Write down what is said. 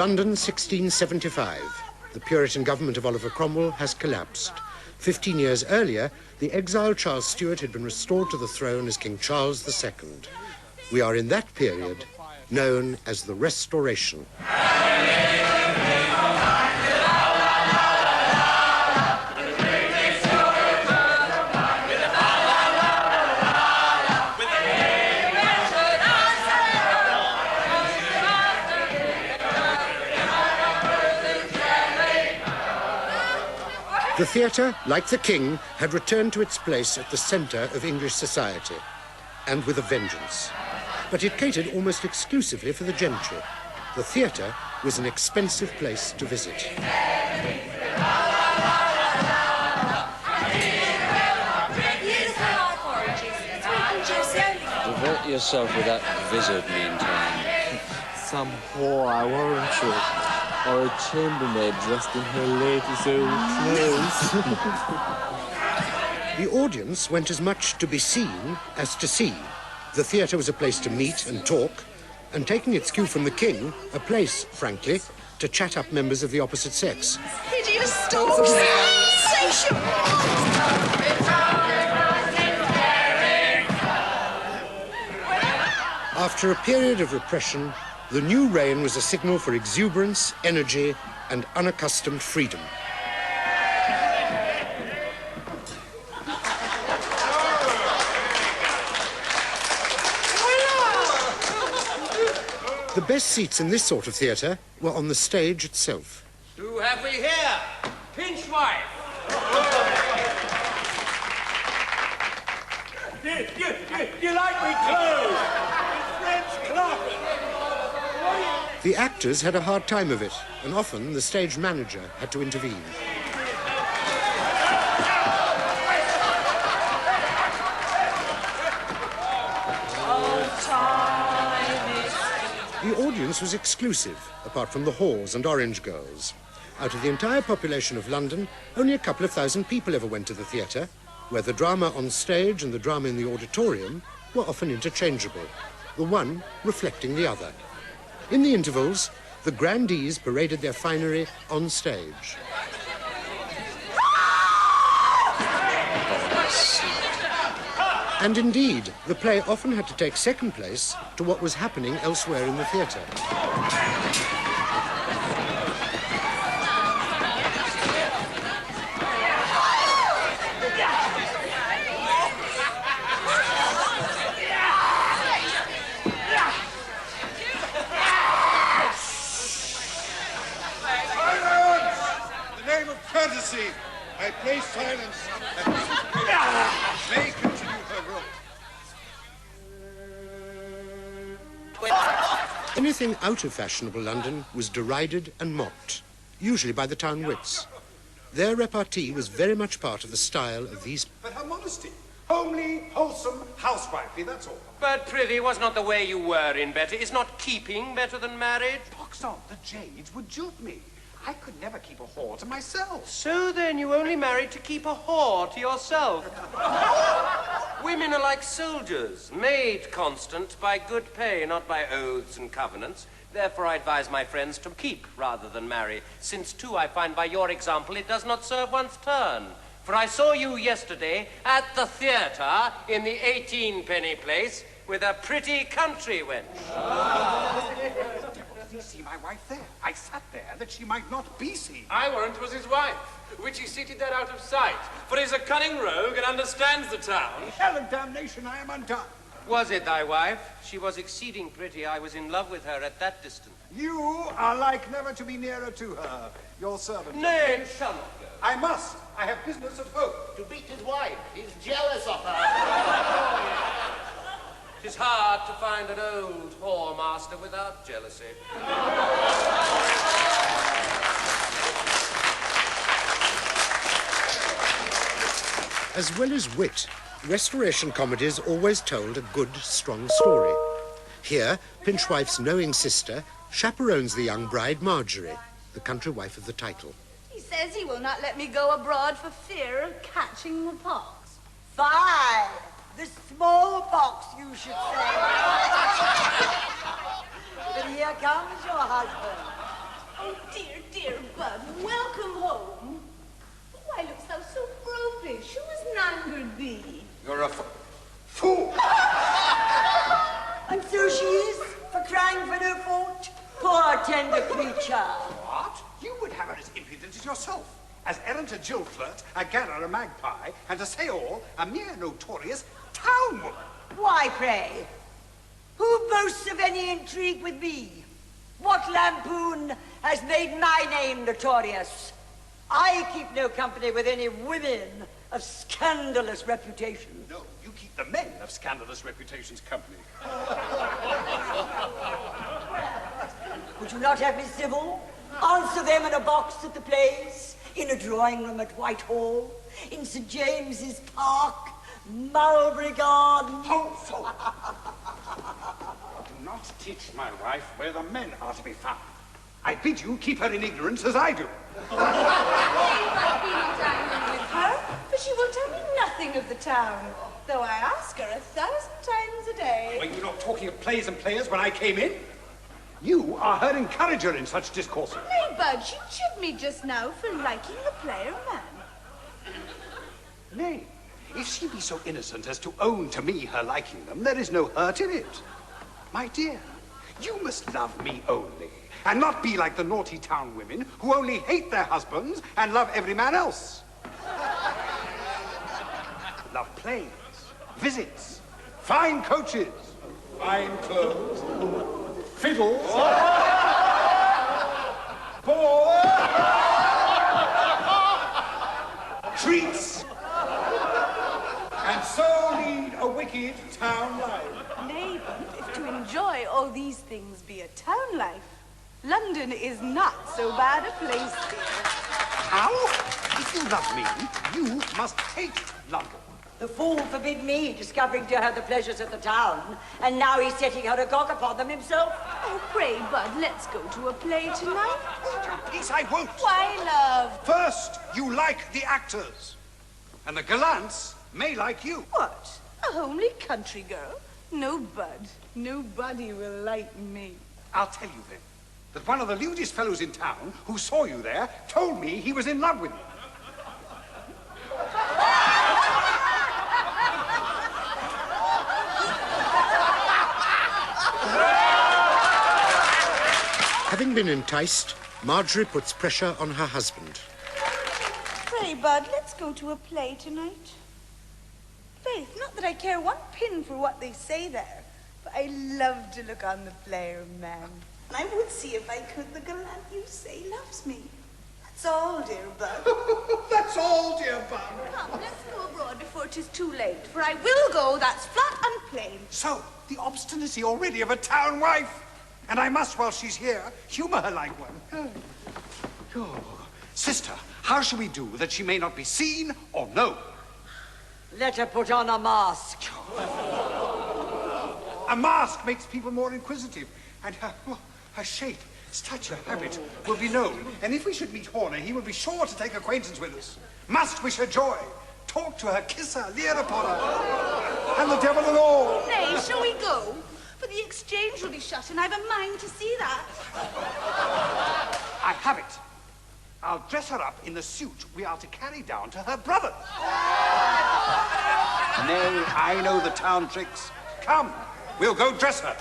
London, 1675. The Puritan government of Oliver Cromwell has collapsed. 15 years earlier, the exiled Charles Stuart had been restored to the throne as King Charles II. We are in that period known as the Restoration. The theatre, like the King, had returned to its place at the centre of English society, and with a vengeance. But it catered almost exclusively for the gentry. The theatre was an expensive place to visit. Divert yourself with that vizard meantime. Some whore, I warrant you. Or a chambermaid dressed in her latest old clothes. The audience went as much to be seen as to see. The theatre was a place to meet and talk, and taking its cue from the King, a place, frankly, to chat up members of the opposite sex. Hideous storm! Sensation! After a period of repression, the new reign was a signal for exuberance, energy, and unaccustomed freedom. The best seats in this sort of theatre were on the stage itself. Who have we here? Pinchwife! You like me clothes? French cloth! The actors had a hard time of it, and often the stage manager had to intervene. The audience was exclusive, apart from the whores and orange girls. Out of the entire population of London, only a couple of thousand people ever went to the theatre, where the drama on stage and the drama in the auditorium were often interchangeable, the one reflecting the other. In the intervals, the grandees paraded their finery on stage. And indeed, the play often had to take second place to what was happening elsewhere in the theatre. I place silence may continue her role. Anything out of fashionable London was derided and mocked, usually by the town wits. Their repartee was very much part of the style of these... But her modesty, homely, wholesome, housewifely, that's all. But prithee, was not the way you were in better? Is not keeping better than marriage? Pox on, the jades would jilt me. I could never keep a whore to myself. So then you only married to keep a whore to yourself. Women are like soldiers, made constant by good pay, not by oaths and covenants. Therefore I advise my friends to keep rather than marry, since too I find by your example it does not serve one's turn. For I saw you yesterday at the theatre in the 18-penny place with a pretty country wench. You see my wife there? I sat there that she might not be seen. I warrant 'twas his wife, which he seated there out of sight, for he's a cunning rogue and understands the town. Hell and damnation, I am undone. Was it thy wife? She was exceeding pretty. I was in love with her at that distance. You are like never to be nearer to her. Your servant. Nay, you shall not go. I must. I have business at home. To beat his wife. He's jealous of her. 'Tis hard to find an old whore master without jealousy. As well as wit, Restoration comedies always told a good, strong story. Here, Pinchwife's knowing sister chaperones the young bride, Marjorie, the country wife of the title. He says he will not let me go abroad for fear of catching the pox. Fie! The smallpox, you should say. But here comes your husband. Oh, dear, dear Bud, welcome home. Why looks thou so gropish? Who has nangered thee? You're a fool. And so she is, for crying for no fault. Poor tender creature. What? You would have her as impudent as yourself. As errant a Jill flirt, a Gara a magpie, and to say all, a mere notorious town woman. Why, pray? Who boasts of any intrigue with me? What lampoon has made my name notorious? I keep no company with any women of scandalous reputation. No, you keep the men of scandalous reputations company. Would you not have me civil? Answer them in a box at the plays, in a drawing room at Whitehall, in St. James's Park, Mulberry Garden. Hopeful. Do not teach my wife where the men are to be found. I bid you keep her in ignorance as I do. I've been dining with her, but she will tell me nothing of the town, though I ask her 1,000 times a day. Were you not talking of plays and players when I came in? You are her encourager in such discourses. Nay, Bud, she chid me just now for liking the player man. Nay, if she be so innocent as to own to me her liking them, there is no hurt in it. My dear, you must love me only, and not be like the naughty town women who only hate their husbands and love every man else. Love plays, visits, fine coaches, fine clothes, fiddles, balls, treats, and so lead a wicked town life. Nay, but if to enjoy all these things be a town life, London is not so bad a place. How? If you love me, you must hate London. The fool forbid me discovering to her the pleasures of the town, and now he's setting her agog upon them himself. Oh, pray, Bud, let's go to a play tonight. Peace, I won't. Why, love? First, you like the actors, and the gallants may like you. What? A homely country girl? No, Bud. Nobody will like me. I'll tell you then, that one of the lewdest fellows in town who saw you there told me he was in love with you. Having been enticed, Marjorie puts pressure on her husband. Pray, Bud, let's go to a play tonight. Faith, not that I care one pin for what they say there, but I love to look on the player man. And I would see if I could the gallant you say loves me. That's all, dear Bud. That's all, dear Bud. Come, let's go abroad before 'tis too late, for I will go, that's flat and plain. So, the obstinacy already of a town wife. And I must, while she's here, humor her like one. Oh. Sister, how shall we do that she may not be seen or known? Let her put on a mask. A mask makes people more inquisitive, and her shape, stature, habit will be known. And if we should meet Horner, he will be sure to take acquaintance with us. Must wish her joy, talk to her, kiss her, leer upon her, and the devil and all. Nay, shall we go? For the exchange will be shut, and I've a mind to see that. I have it. I'll dress her up in the suit we are to carry down to her brother. Nay, I know the town tricks. Come, we'll go dress her.